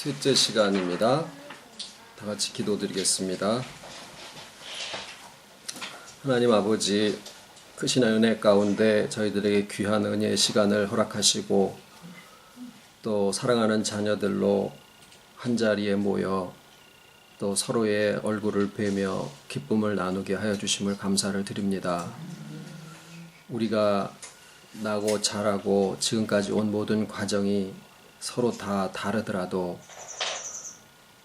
셋째 시간입니다. 다 같이 기도드리겠습니다. 하나님 아버지, 크신 은혜 가운데 저희들에게 귀한 은혜의 시간을 허락하시고 또 사랑하는 자녀들로 한자리에 모여 또 서로의 얼굴을 뵈며 기쁨을 나누게 하여 주심을 감사를 드립니다. 우리가 나고 자라고 지금까지 온 모든 과정이 서로 다 다르더라도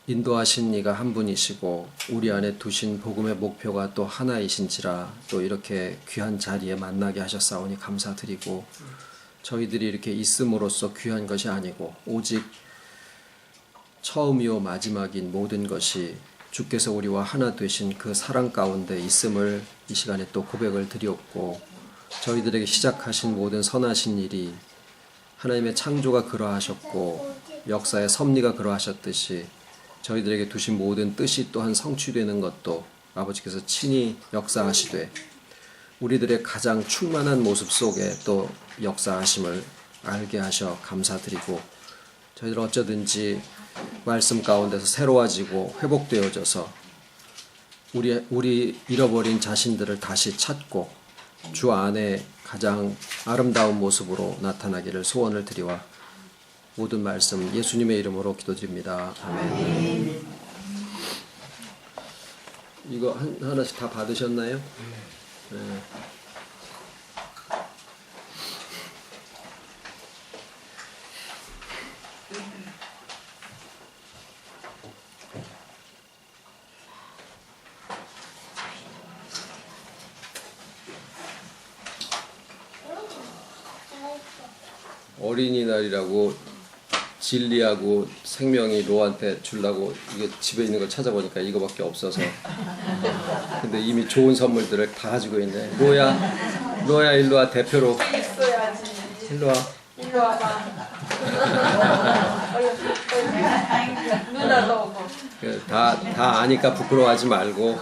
인도하신 이가 한 분이시고 우리 안에 두신 복음의 목표가 또 하나이신지라 또 이렇게 귀한 자리에 만나게 하셨사오니 감사드리고, 저희들이 이렇게 있음으로써 귀한 것이 아니고 오직 처음이요 마지막인 모든 것이 주께서 우리와 하나 되신 그 사랑 가운데 있음을 이 시간에 또 고백을 드렸고, 저희들에게 시작하신 모든 선하신 일이 하나님의 창조가 그러하셨고 역사의 섭리가 그러하셨듯이 저희들에게 두신 모든 뜻이 또한 성취되는 것도 아버지께서 친히 역사하시되 우리들의 가장 충만한 모습 속에 또 역사하심을 알게 하셔 감사드리고, 저희들 어쩌든지 말씀 가운데서 새로워지고 회복되어져서 우리 잃어버린 자신들을 다시 찾고 주 안에 가장 아름다운 모습으로 나타나기를 소원을 드리와 모든 말씀 예수님의 이름으로 기도드립니다. 아멘. 이거 하나씩 다 받으셨나요? 네. 어린이날이라고 진리하고 생명이 로한테 주려고 이게 집에 있는 걸 찾아보니까 이거밖에 없어서, 근데 이미 좋은 선물들을 다 가지고 있네. 로야 일로 와. 대표로 일로 와. 일로 와봐. 누나도 오고. 다 아니까 부끄러워하지 말고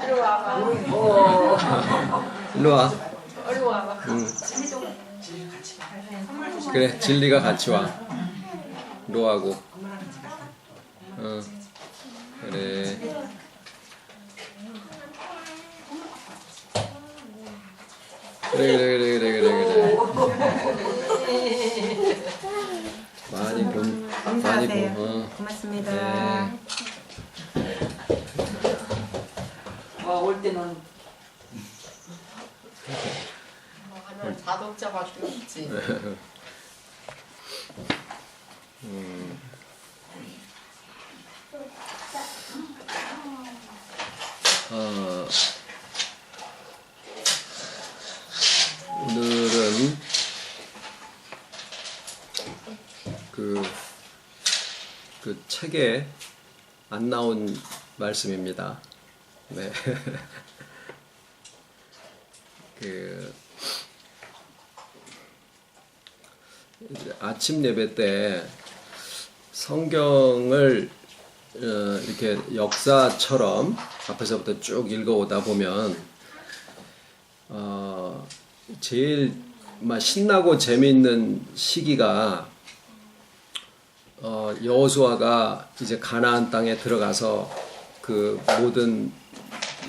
일로 와봐. 일로 와. 일로 와봐. 그래, 진리가 같이 와. 로하고. 그래. 그래. 많이 감사하세요. 고맙습니다. 네. 올 때는 하늘 자동차가 좋지. 오늘은 그 책에 안 나온 말씀입니다. 네. 아침 예배 때 성경을 이렇게 역사처럼 앞에서부터 쭉 읽어오다 보면 제일 신나고 재미있는 시기가 여호수아가 이제 가나안 땅에 들어가서 그 모든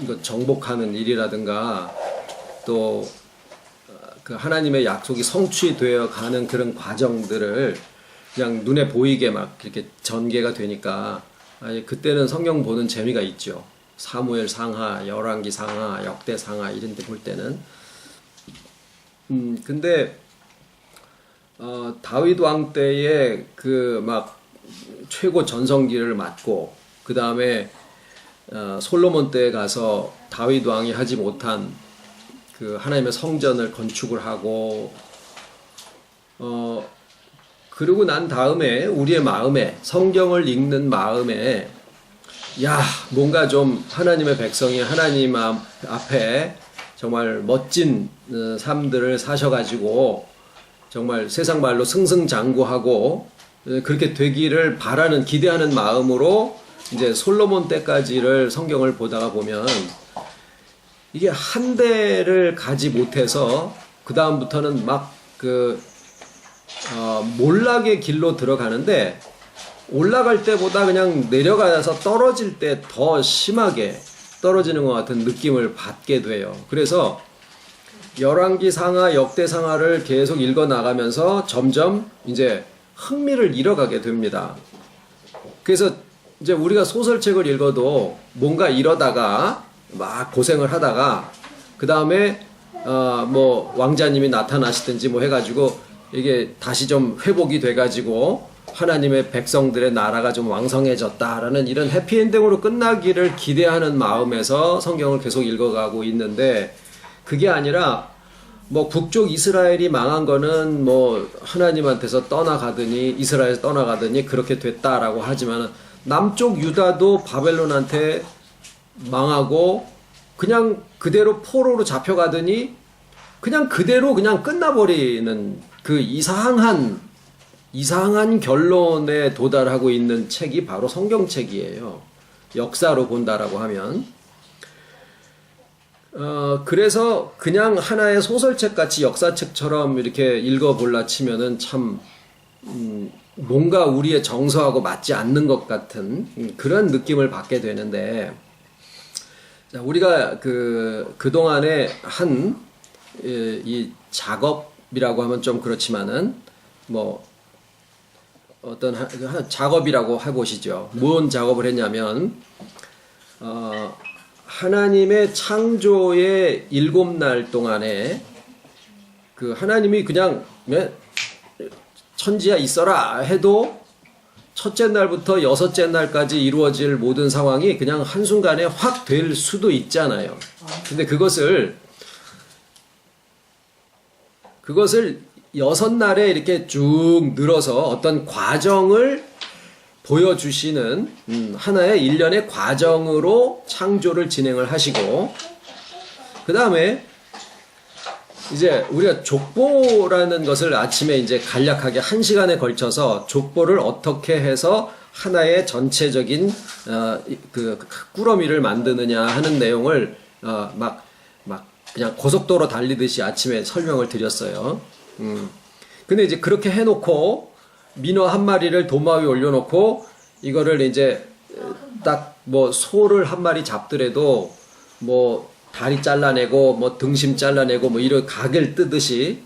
이거 정복하는 일이라든가 또 그 하나님의 약속이 성취되어 가는 그런 과정들을 그냥 눈에 보이게 막 이렇게 전개가 되니까 그때는 성경 보는 재미가 있죠. 사무엘 상하, 열왕기 상하, 역대 상하 이런 데 볼 때는. 근데 다윗 왕 때에 그 막 최고 전성기를 맞고 그 다음에 솔로몬 때에 가서 다윗 왕이 하지 못한 그 하나님의 성전을 건축을 하고 그러고 난 다음에 우리의 마음에 성경을 읽는 마음에 뭔가 좀 하나님의 백성이 하나님 앞에 정말 멋진 삶들을 사셔가지고 정말 세상 말로 승승장구하고 그렇게 되기를 바라는 기대하는 마음으로 이제 솔로몬 때까지를 성경을 보다가 보면 이게 한 대를 가지 못해서 그 다음부터는 막 몰락의 길로 들어가는데 올라갈 때보다 그냥 내려가서 떨어질 때 더 심하게 떨어지는 것 같은 느낌을 받게 돼요. 그래서 열왕기상하, 역대상하를 계속 읽어 나가면서 점점 이제 흥미를 잃어가게 됩니다. 그래서 이제 우리가 소설책을 읽어도 뭔가 이러다가 막 고생을 하다가 그 다음에 뭐 왕자님이 나타나시든지 뭐 해가지고 이게 다시 좀 회복이 돼가지고 하나님의 백성들의 나라가 좀 왕성해졌다라는 이런 해피엔딩으로 끝나기를 기대하는 마음에서 성경을 계속 읽어가고 있는데, 그게 아니라 뭐 북쪽 이스라엘이 망한 거는 뭐 하나님한테서 떠나가더니 이스라엘에서 떠나가더니 그렇게 됐다라고 하지만, 남쪽 유다도 바벨론한테 망하고 그냥 그대로 포로로 잡혀가더니 그냥 그대로 그냥 끝나버리는 그 이상한 결론에 도달하고 있는 책이 바로 성경책이에요. 역사로 본다라고 하면. 그래서 그냥 하나의 소설책 같이 역사책처럼 이렇게 읽어볼라 치면은 참 뭔가 우리의 정서하고 맞지 않는 것 같은 그런 느낌을 받게 되는데, 자, 우리가 그동안에 이 작업이라고 하면 좀 그렇지만은 뭐 어떤 작업이라고 해보시죠. 무슨 작업을 했냐면 하나님의 창조의 7날 동안에 그 하나님이 그냥 천지야 있어라 해도 첫째 날부터 여섯째 날까지 이루어질 모든 상황이 그냥 한순간에 확 될 수도 있잖아요. 근데 그것을 6날에 이렇게 쭉 늘어서 어떤 과정을 보여주시는 하나의 일련의 과정으로 창조를 진행을 하시고, 그 다음에 이제 우리가 족보라는 것을 아침에 이제 간략하게 1시간에 걸쳐서 족보를 어떻게 해서 하나의 전체적인 그 꾸러미를 만드느냐 하는 내용을 막 그냥 고속도로 달리듯이 아침에 설명을 드렸어요. 근데 이제 그렇게 해놓고 민어 한 마리를 도마 위에 올려놓고 이거를 이제 딱 뭐 소를 한 마리 잡더라도 뭐 다리 잘라내고 뭐 등심 잘라내고 뭐 이런 각을 뜨듯이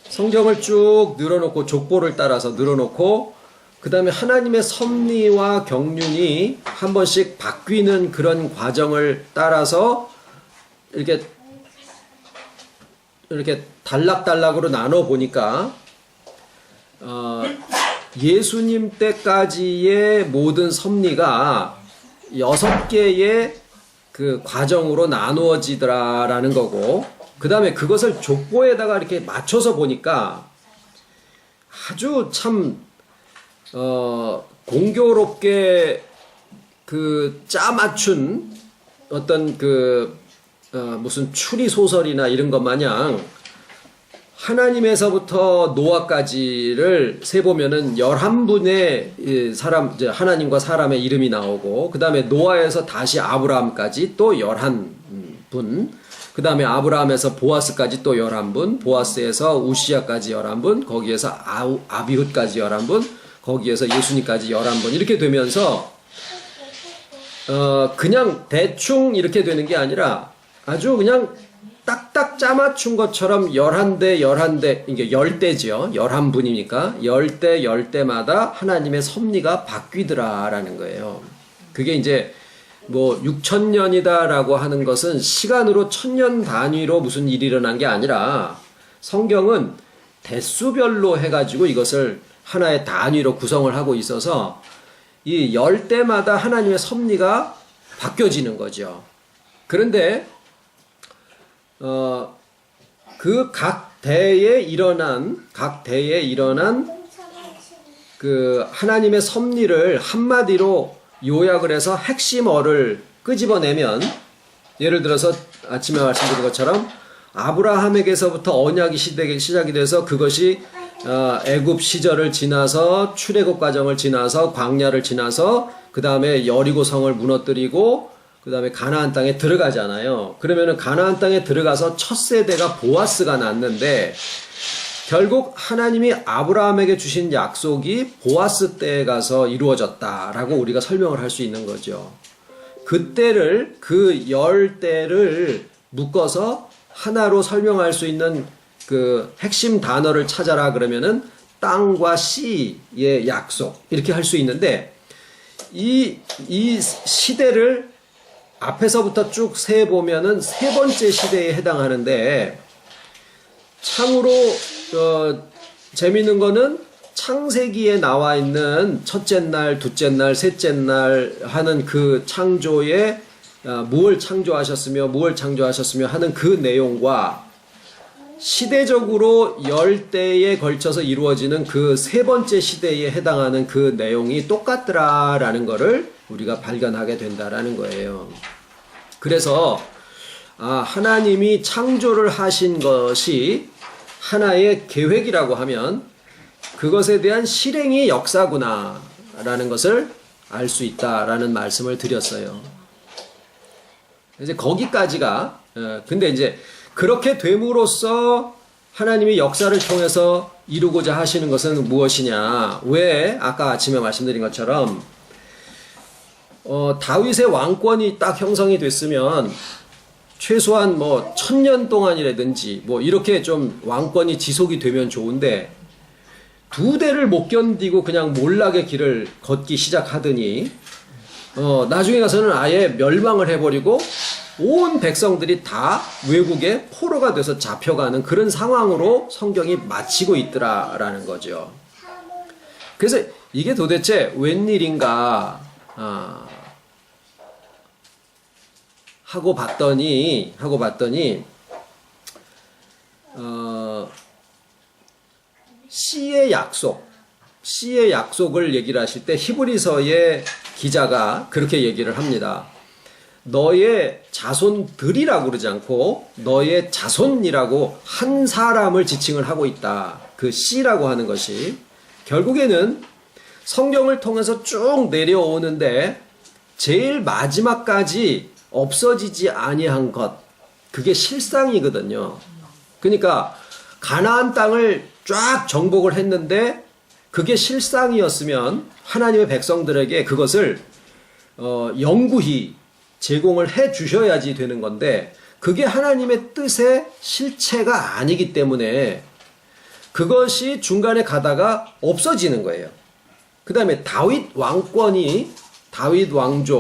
성경을 쭉 늘어놓고 족보를 따라서 늘어놓고, 그 다음에 하나님의 섭리와 경륜이 한 번씩 바뀌는 그런 과정을 따라서 이렇게 단락단락으로 나눠 보니까 예수님 때까지의 모든 섭리가 6개의 그 과정으로 나누어지더라라는 거고, 그 다음에 그것을 족보에다가 이렇게 맞춰서 보니까 아주 참 공교롭게 그 짜맞춘 어떤 무슨 추리 소설이나 이런 것 마냥 하나님에서부터 노아까지를 세보면은 11분의 사람, 이제 하나님과 사람의 이름이 나오고, 그 다음에 노아에서 다시 아브라함까지 또 11분, 그 다음에 아브라함에서 보아스까지 또 11분, 보아스에서 우시아까지 11분, 거기에서 아비훗까지 11분, 거기에서 예수님까지 11분, 이렇게 되면서 그냥 대충 이렇게 되는 게 아니라 아주 그냥 딱딱 짜맞춘 것처럼 11대, 이게 10대죠. 11분이니까 10대마다 하나님의 섭리가 바뀌더라라는 거예요. 그게 이제 뭐 6,000년이다라고 하는 것은 시간으로 1,000년 단위로 무슨 일이 일어난 게 아니라 성경은 대수별로 해가지고 이것을 하나의 단위로 구성을 하고 있어서 이 10대마다 하나님의 섭리가 바뀌어지는 거죠. 그런데 그 각 대에 일어난 그 하나님의 섭리를 한마디로 요약을 해서 핵심어를 끄집어내면, 예를 들어서 아침에 말씀드린 것처럼 아브라함에게서부터 언약이 시작이 돼서 그것이 애굽 시절을 지나서 출애굽 과정을 지나서 광야를 지나서 그 다음에 여리고성을 무너뜨리고 그 다음에 가나안 땅에 들어가잖아요. 그러면은 가나안 땅에 들어가서 첫 세대가 보아스가 났는데, 결국 하나님이 아브라함에게 주신 약속이 보아스 때에 가서 이루어졌다라고 우리가 설명을 할 수 있는 거죠. 그때를 그 10대를 묶어서 하나로 설명할 수 있는 그 핵심 단어를 찾아라 그러면은 땅과 씨의 약속 이렇게 할 수 있는데 이 시대를 앞에서부터 쭉 세 보면은 세 번째 시대에 해당하는데 참으로 재미있는 거는 창세기에 나와 있는 첫째 날, 둘째 날, 셋째 날 하는 그 창조에 무엇을 창조하셨으며 하는 그 내용과 시대적으로 10대에 걸쳐서 이루어지는 그 세 번째 시대에 해당하는 그 내용이 똑같더라라는 것을 우리가 발견하게 된다라는 거예요. 그래서 하나님이 창조를 하신 것이 하나의 계획이라고 하면 그것에 대한 실행이 역사구나라는 것을 알 수 있다라는 말씀을 드렸어요. 이제 거기까지가 근데 이제 그렇게 됨으로써 하나님이 역사를 통해서 이루고자 하시는 것은 무엇이냐? 왜 아까 아침에 말씀드린 것처럼 다윗의 왕권이 딱 형성이 됐으면 최소한 1000년 동안이라든지 이렇게 좀 왕권이 지속이 되면 좋은데 2대를 못 견디고 그냥 몰락의 길을 걷기 시작하더니 나중에 가서는 아예 멸망을 해버리고 온 백성들이 다 외국에 포로가 돼서 잡혀가는 그런 상황으로 성경이 마치고 있더라라는 거죠. 그래서 이게 도대체 웬일인가 하고 봤더니 씨의 약속을 얘기를 하실 때 히브리서의 기자가 그렇게 얘기를 합니다. 너의 자손들이라고 그러지 않고 너의 자손이라고 한 사람을 지칭을 하고 있다. 그 씨라고 하는 것이 결국에는 성경을 통해서 쭉 내려오는데 제일 마지막까지 없어지지 아니한 것, 그게 실상이거든요. 그러니까 가나안 땅을 쫙 정복을 했는데 그게 실상이었으면 하나님의 백성들에게 그것을 영구히 제공을 해 주셔야지 되는 건데 그게 하나님의 뜻의 실체가 아니기 때문에 그것이 중간에 가다가 없어지는 거예요. 그 다음에 다윗 왕조,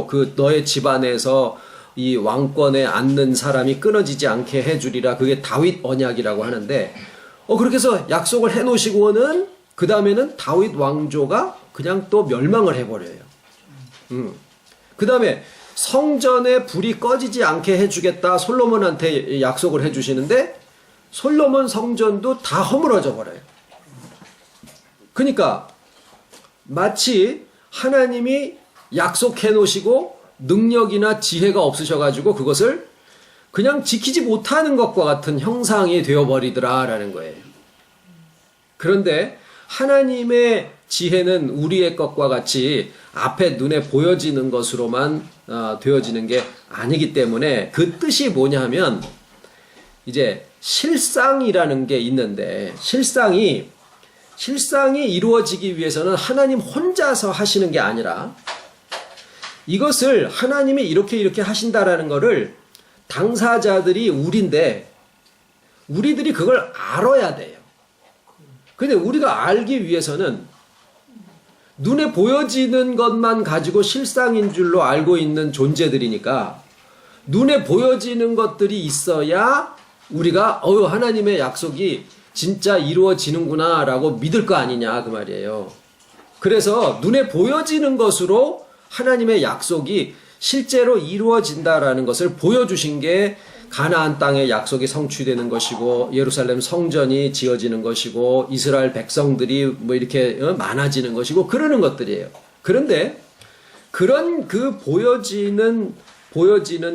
그 너의 집안에서 이 왕권에 앉는 사람이 끊어지지 않게 해주리라. 그게 다윗 언약이라고 하는데 그렇게 해서 약속을 해 놓으시고는 그 다음에는 다윗 왕조가 그냥 또 멸망을 해버려요. 그 다음에 성전에 불이 꺼지지 않게 해주겠다 솔로몬한테 약속을 해주시는데 솔로몬 성전도 다 허물어져 버려요. 그러니까 마치 하나님이 약속해 놓으시고 능력이나 지혜가 없으셔가지고 그것을 그냥 지키지 못하는 것과 같은 형상이 되어버리더라라는 거예요. 그런데 하나님의 지혜는 우리의 것과 같이 앞에 눈에 보여지는 것으로만 되어지는 게 아니기 때문에 그 뜻이 뭐냐 하면 이제 실상이라는 게 있는데 실상이 이루어지기 위해서는 하나님 혼자서 하시는 게 아니라 이것을 하나님이 이렇게 하신다라는 거를 당사자들이 우리인데 우리들이 그걸 알아야 돼요. 근데 우리가 알기 위해서는 눈에 보여지는 것만 가지고 실상인 줄로 알고 있는 존재들이니까 눈에 보여지는 것들이 있어야 우리가 하나님의 약속이 진짜 이루어지는구나 라고 믿을 거 아니냐 그 말이에요. 그래서 눈에 보여지는 것으로 하나님의 약속이 실제로 이루어진다라는 것을 보여주신 게 가나안 땅의 약속이 성취되는 것이고 예루살렘 성전이 지어지는 것이고 이스라엘 백성들이 이렇게 많아지는 것이고 그러는 것들이에요. 그런데 그런 그 보여지는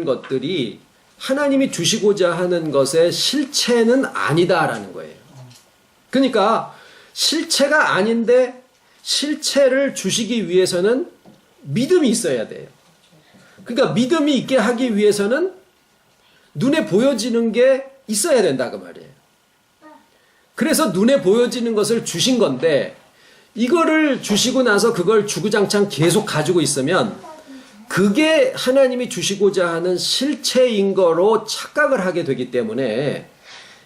것들이 하나님이 주시고자 하는 것의 실체는 아니다라는 거예요. 그러니까 실체가 아닌데 실체를 주시기 위해서는 믿음이 있어야 돼요. 그러니까 믿음이 있게 하기 위해서는 눈에 보여지는 게 있어야 된다 그 말이에요. 그래서 눈에 보여지는 것을 주신 건데 이거를 주시고 나서 그걸 주구장창 계속 가지고 있으면 그게 하나님이 주시고자 하는 실체인 거로 착각을 하게 되기 때문에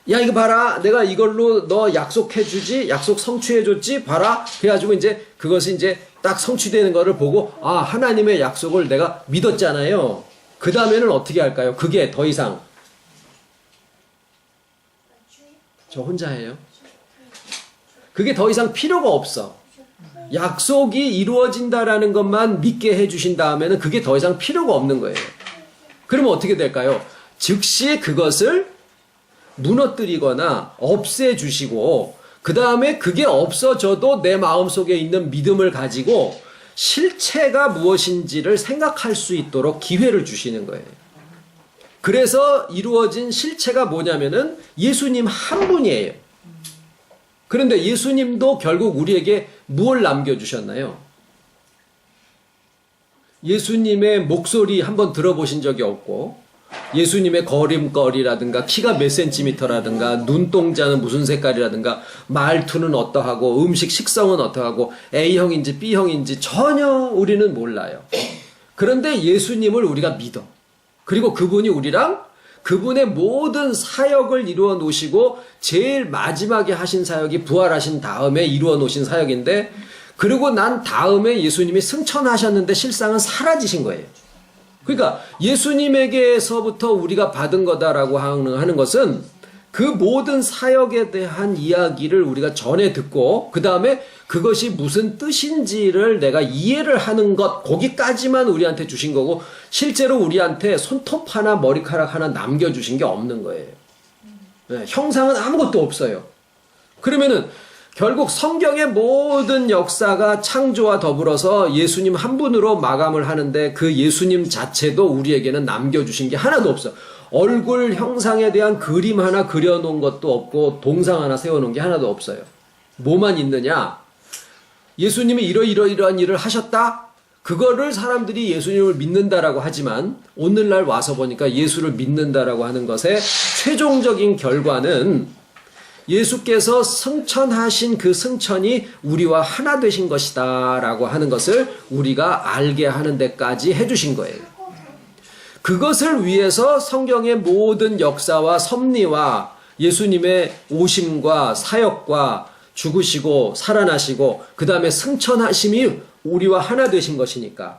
야 이거 봐라 내가 이걸로 너 약속해 주지 약속 성취해 줬지 봐라 그래가지고 이제 그것이 이제 딱 성취되는 거를 보고 아 하나님의 약속을 내가 믿었잖아요. 그 다음에는 어떻게 할까요? 그게 더 이상 저 혼자 해요. 그게 더 이상 필요가 없어. 약속이 이루어진다라는 것만 믿게 해주신 다음에는 그게 더 이상 필요가 없는 거예요. 그러면 어떻게 될까요? 즉시 그것을 무너뜨리거나 없애주시고 그 다음에 그게 없어져도 내 마음속에 있는 믿음을 가지고 실체가 무엇인지를 생각할 수 있도록 기회를 주시는 거예요. 그래서 이루어진 실체가 뭐냐면은 예수님 한 분이에요. 그런데 예수님도 결국 우리에게 무엇을 남겨주셨나요? 예수님의 목소리 한번 들어보신 적이 없고 예수님의 걸음걸이라든가 키가 몇 센티미터라든가 눈동자는 무슨 색깔이라든가 말투는 어떠하고 음식 식성은 어떠하고 A형인지 B형인지 전혀 우리는 몰라요. 그런데 예수님을 우리가 믿어. 그리고 그분이 우리랑 그분의 모든 사역을 이루어 놓으시고 제일 마지막에 하신 사역이 부활하신 다음에 이루어 놓으신 사역인데 그리고 난 다음에 예수님이 승천하셨는데 실상은 사라지신 거예요. 그러니까 예수님에게서부터 우리가 받은 거다라고 하는 것은 그 모든 사역에 대한 이야기를 우리가 전에 듣고 그 다음에 그것이 무슨 뜻인지를 내가 이해를 하는 것 거기까지만 우리한테 주신 거고 실제로 우리한테 손톱 하나 머리카락 하나 남겨주신 게 없는 거예요. 네, 형상은 아무것도 없어요. 그러면은 결국 성경의 모든 역사가 창조와 더불어서 예수님 한 분으로 마감을 하는데 그 예수님 자체도 우리에게는 남겨주신 게 하나도 없어. 얼굴 형상에 대한 그림 하나 그려놓은 것도 없고 동상 하나 세워놓은 게 하나도 없어요. 뭐만 있느냐? 예수님이 이러이러한 일을 하셨다? 그거를 사람들이 예수님을 믿는다라고 하지만 오늘날 와서 보니까 예수를 믿는다라고 하는 것의 최종적인 결과는 예수께서 승천하신 그 승천이 우리와 하나 되신 것이다 라고 하는 것을 우리가 알게 하는 데까지 해주신 거예요. 그것을 위해서 성경의 모든 역사와 섭리와 예수님의 오심과 사역과 죽으시고 살아나시고 그 다음에 승천하심이 우리와 하나 되신 것이니까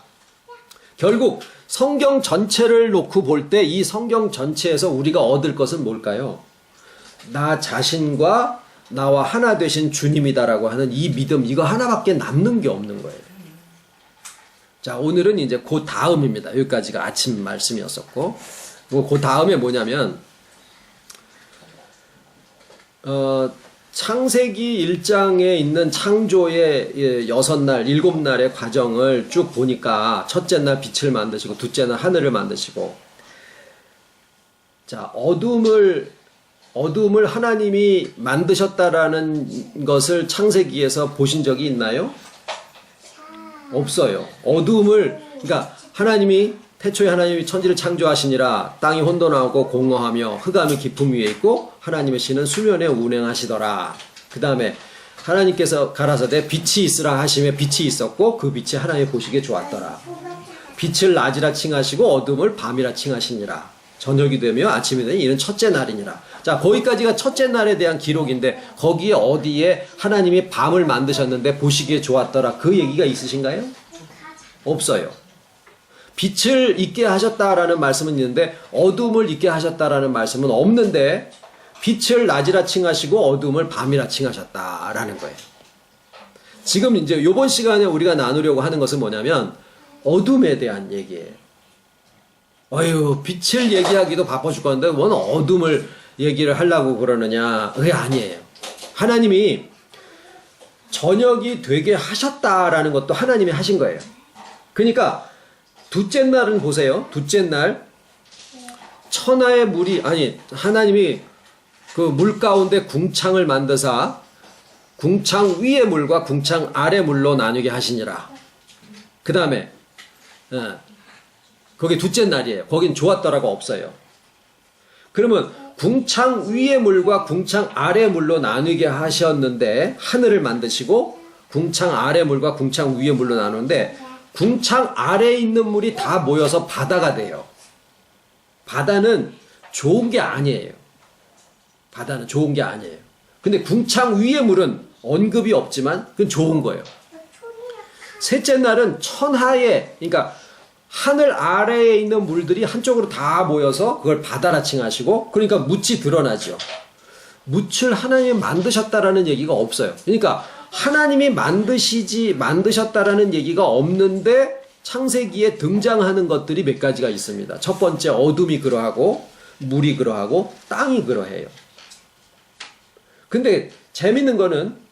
결국 성경 전체를 놓고 볼 때 이 성경 전체에서 우리가 얻을 것은 뭘까요? 나 자신과 나와 하나 되신 주님이다라고 하는 이 믿음 이거 하나밖에 남는 게 없는 거예요. 자 오늘은 이제 그 다음입니다. 여기까지가 아침 말씀이었었고 그 다음에 뭐냐면 창세기 1장에 있는 창조의 6날, 7날의 과정을 쭉 보니까 첫째 날 빛을 만드시고 둘째 날 하늘을 만드시고 자 어둠을 하나님이 만드셨다라는 것을 창세기에서 보신 적이 있나요? 없어요. 그러니까 하나님이 태초에 하나님이 천지를 창조하시니라 땅이 혼돈하고 공허하며 흑암이 깊음 위에 있고 하나님의 신은 수면에 운행하시더라. 그 다음에 하나님께서 가라사대 빛이 있으라 하시며 빛이 있었고 그 빛이 하나님이 보시기에 좋았더라. 빛을 낮이라 칭하시고 어둠을 밤이라 칭하시니라. 저녁이 되며 아침이 되니 이는 첫째 날이니라. 자 거기까지가 첫째 날에 대한 기록인데 거기에 어디에 하나님이 밤을 만드셨는데 보시기에 좋았더라 그 얘기가 있으신가요? 없어요. 빛을 있게 하셨다라는 말씀은 있는데 어둠을 있게 하셨다라는 말씀은 없는데 빛을 낮이라 칭하시고 어둠을 밤이라 칭하셨다라는 거예요. 지금 이제 이번 시간에 우리가 나누려고 하는 것은 뭐냐면 어둠에 대한 얘기예요. 빛을 얘기하기도 바빠 죽겠는데 뭔 어둠을 얘기를 하려고 그러느냐? 그게 아니에요. 하나님이 저녁이 되게 하셨다라는 것도 하나님이 하신 거예요. 그러니까 둘째 날은 보세요. 둘째 날 천하의 하나님이 그 물 가운데 궁창을 만드사 궁창 위의 물과 궁창 아래 물로 나누게 하시니라. 그 다음에 거기 둘째 날이에요. 거긴 좋았더라가 없어요. 그러면 궁창 위의 물과 궁창 아래 물로 나누게 하셨는데 하늘을 만드시고 궁창 아래 물과 궁창 위의 물로 나누는데 궁창 아래에 있는 물이 다 모여서 바다가 돼요. 바다는 좋은 게 아니에요. 바다는 좋은 게 아니에요. 근데 궁창 위의 물은 언급이 없지만 그건 좋은 거예요. 셋째 날은 천하에, 그러니까 하늘 아래에 있는 물들이 한쪽으로 다 모여서 그걸 바다라 칭하시고, 그러니까 묻이 드러나죠. 묻을 하나님이 만드셨다라는 얘기가 없어요. 그러니까 하나님이 만드셨다라는 얘기가 없는데 창세기에 등장하는 것들이 몇 가지가 있습니다. 첫 번째, 어둠이 그러하고 물이 그러하고 땅이 그러해요. 근데 재밌는 거는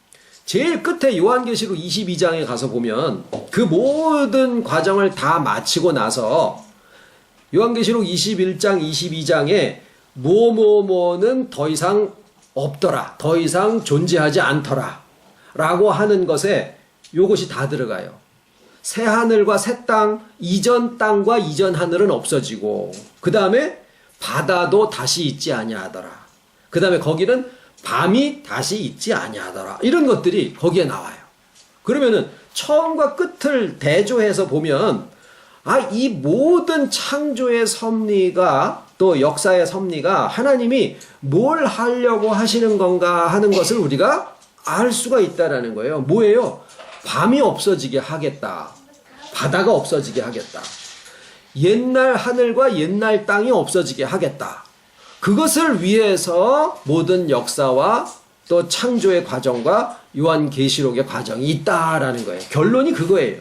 제일 끝에 요한계시록 22장에 가서 보면 그 모든 과정을 다 마치고 나서 요한계시록 21장, 22장에 뭐뭐뭐는 더 이상 없더라, 더 이상 존재하지 않더라 라고 하는 것에 요것이 다 들어가요. 새 하늘과 새 땅, 이전 땅과 이전 하늘은 없어지고, 그 다음에 바다도 다시 있지 아니하더라. 그 다음에 거기는 밤이 다시 있지 아니하더라. 이런 것들이 거기에 나와요. 그러면은 처음과 끝을 대조해서 보면 이 모든 창조의 섭리가, 또 역사의 섭리가 하나님이 뭘 하려고 하시는 건가 하는 것을 우리가 알 수가 있다라는 거예요. 뭐예요? 밤이 없어지게 하겠다. 바다가 없어지게 하겠다. 옛날 하늘과 옛날 땅이 없어지게 하겠다. 그것을 위해서 모든 역사와 또 창조의 과정과 요한계시록의 과정이 있다라는 거예요. 결론이 그거예요.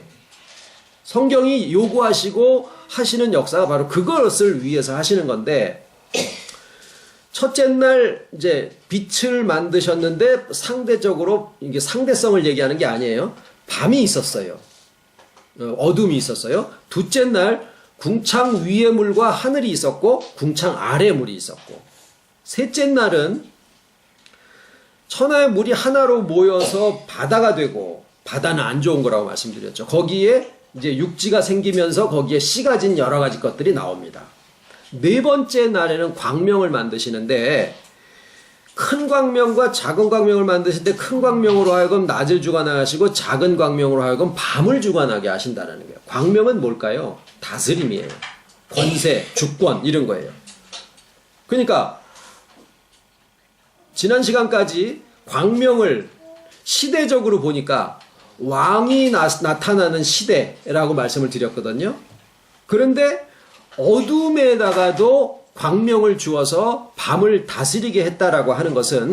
성경이 요구하시고 하시는 역사가 바로 그것을 위해서 하시는 건데, 첫째 날 이제 빛을 만드셨는데 상대적으로 이게 상대성을 얘기하는 게 아니에요. 밤이 있었어요. 어둠이 있었어요. 둘째 날 궁창 위의 물과 하늘이 있었고 궁창 아래 물이 있었고, 셋째 날은 천하의 물이 하나로 모여서 바다가 되고, 바다는 안 좋은 거라고 말씀드렸죠. 거기에 이제 육지가 생기면서 거기에 씨가 진 여러 가지 것들이 나옵니다. 네 번째 날에는 광명을 만드시는데, 큰 광명과 작은 광명을 만드시는데 큰 광명으로 하여금 낮을 주관하게 하시고 작은 광명으로 하여금 밤을 주관하게 하신다는 거예요. 광명은 뭘까요? 다스림이에요. 권세, 주권 이런 거예요. 그러니까 지난 시간까지 광명을 시대적으로 보니까 왕이 나타나는 시대라고 말씀을 드렸거든요. 그런데 어둠에다가도 광명을 주어서 밤을 다스리게 했다라고 하는 것은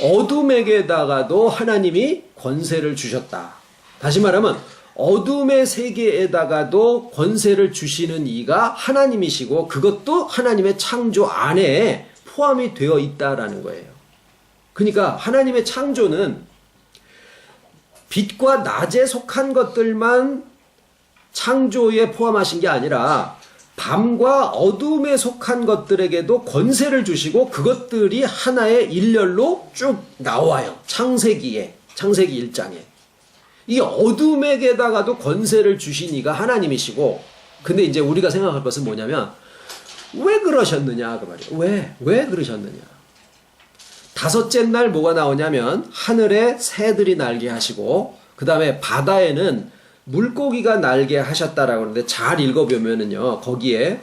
어둠에게다가도 하나님이 권세를 주셨다. 다시 말하면 어둠의 세계에다가도 권세를 주시는 이가 하나님이시고, 그것도 하나님의 창조 안에 포함이 되어 있다라는 거예요. 그러니까 하나님의 창조는 빛과 낮에 속한 것들만 창조에 포함하신 게 아니라 밤과 어둠에 속한 것들에게도 권세를 주시고, 그것들이 하나의 일렬로 쭉 나와요. 창세기 1장에. 이 어둠에게다가도 권세를 주신 이가 하나님이시고, 근데 이제 우리가 생각할 것은 뭐냐면, 왜 그러셨느냐 그 말이에요. 왜 그러셨느냐. 다섯째 날 뭐가 나오냐면 하늘에 새들이 날게 하시고, 그 다음에 바다에는 물고기가 날게 하셨다라고 하는데, 잘 읽어보면은요, 거기에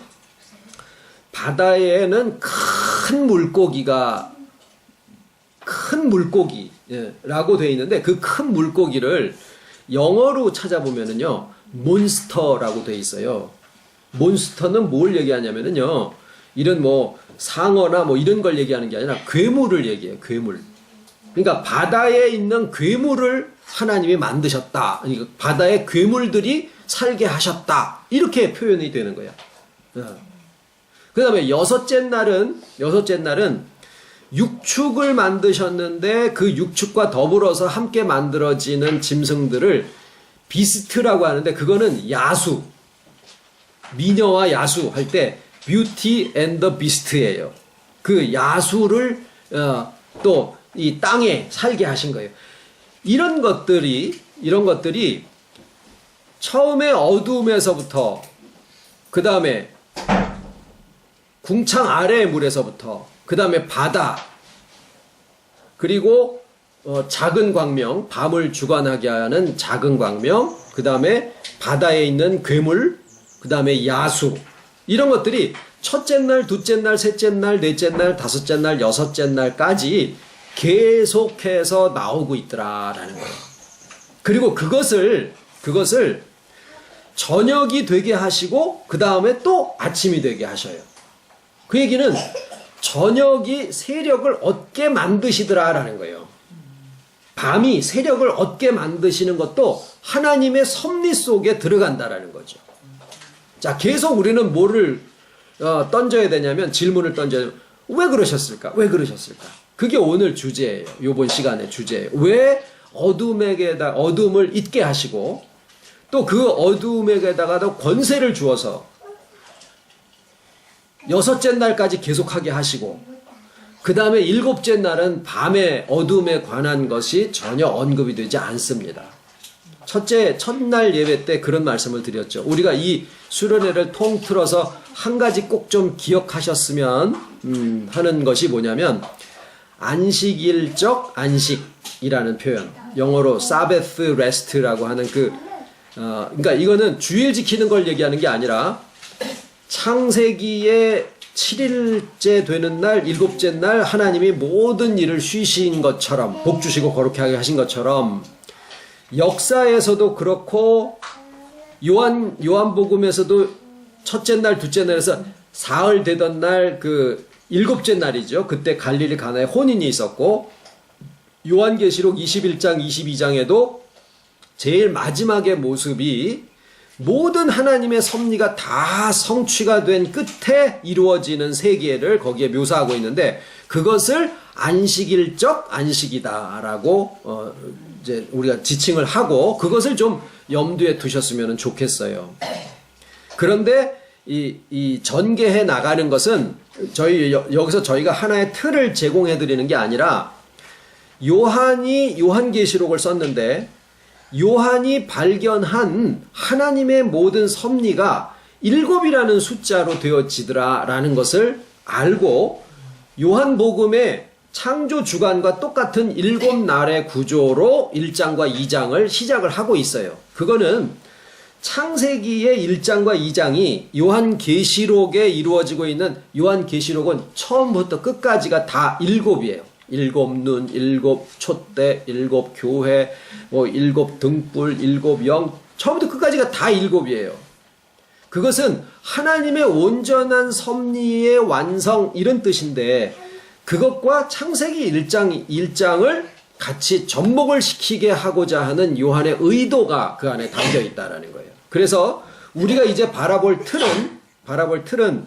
바다에는 큰 물고기라고 되어 있는데, 그 큰 물고기를 영어로 찾아보면은요, 몬스터라고 되어 있어요. 몬스터는 뭘 얘기하냐면은요, 이런 뭐 상어나 뭐 이런 걸 얘기하는 게 아니라 괴물을 얘기해요. 괴물. 그러니까 바다에 있는 괴물을 하나님이 만드셨다. 그러니까 바다의 괴물들이 살게 하셨다. 이렇게 표현이 되는 거야. 그 다음에 여섯째 날은 육축을 만드셨는데, 그 육축과 더불어서 함께 만들어지는 짐승들을 비스트라고 하는데, 그거는 야수, 미녀와 야수 할 때 뷰티 앤 더 비스트예요. 그 야수를 또 이 땅에 살게 하신 거예요. 이런 것들이 처음에 어둠에서부터, 그 다음에 궁창 아래의 물에서부터, 그 다음에 바다, 그리고 작은 광명, 밤을 주관하게 하는 작은 광명, 그 다음에 바다에 있는 괴물, 그 다음에 야수, 이런 것들이 첫째 날, 둘째 날, 셋째 날, 넷째 날, 다섯째 날, 여섯째 날까지 계속해서 나오고 있더라라는 거예요. 그리고 그것을 저녁이 되게 하시고 그 다음에 또 아침이 되게 하셔요. 그 얘기는 저녁이 세력을 얻게 만드시더라라는 거예요. 밤이 세력을 얻게 만드시는 것도 하나님의 섭리 속에 들어간다라는 거죠. 자, 계속 우리는 뭐를 던져야 되냐면 질문을 던져야 되냐면 왜 그러셨을까? 왜 그러셨을까? 그게 오늘 주제예요. 이번 시간의 주제예요. 왜 어둠을 잊게 하시고 또 그 어둠에게다가도 권세를 주어서 여섯째 날까지 계속하게 하시고 그 다음에 일곱째 날은 밤의 어둠에 관한 것이 전혀 언급이 되지 않습니다. 첫날 예배 때 그런 말씀을 드렸죠. 우리가 이 수련회를 통틀어서 한 가지 꼭 좀 기억하셨으면 하는 것이 뭐냐면 안식일적 안식이라는 표현, 영어로 사베스 레스트라고 하는 그러니까 이거는 주일 지키는 걸 얘기하는 게 아니라 창세기의 7일째 되는 날, 7째 날 하나님이 모든 일을 쉬신 것처럼 복 주시고 거룩하게 하신 것처럼 역사에서도 그렇고 요한복음에서도 첫째 날, 둘째 날에서 사흘 되던 날 그 7째 날이죠. 그때 갈릴리 가나에 혼인이 있었고 요한계시록 21장, 22장에도 제일 마지막의 모습이 모든 하나님의 섭리가 다 성취가 된 끝에 이루어지는 세계를 거기에 묘사하고 있는데 그것을 안식일적 안식이다라고 이제 우리가 지칭을 하고 그것을 좀 염두에 두셨으면 좋겠어요. 그런데 이 전개해 나가는 것은 여기서 저희가 하나의 틀을 제공해 드리는 게 아니라 요한이 요한계시록을 썼는데 요한이 발견한 하나님의 모든 섭리가 7이라는 숫자로 되어지더라라는 것을 알고 요한복음의 창조 주간과 똑같은 7날의 구조로 1장과 2장을 시작을 하고 있어요. 그거는 창세기의 1장과 2장이 요한계시록에 이루어지고 있는 요한계시록은 처음부터 끝까지가 다 7이에요. 7눈, 7촛대, 7교회, 7등불, 7영, 처음부터 끝까지가 다 7이에요. 그것은 하나님의 온전한 섭리의 완성 이런 뜻인데 그것과 창세기 1장을 같이 접목을 시키게 하고자 하는 요한의 의도가 그 안에 담겨 있다라는 거예요. 그래서 우리가 이제 바라볼 틀은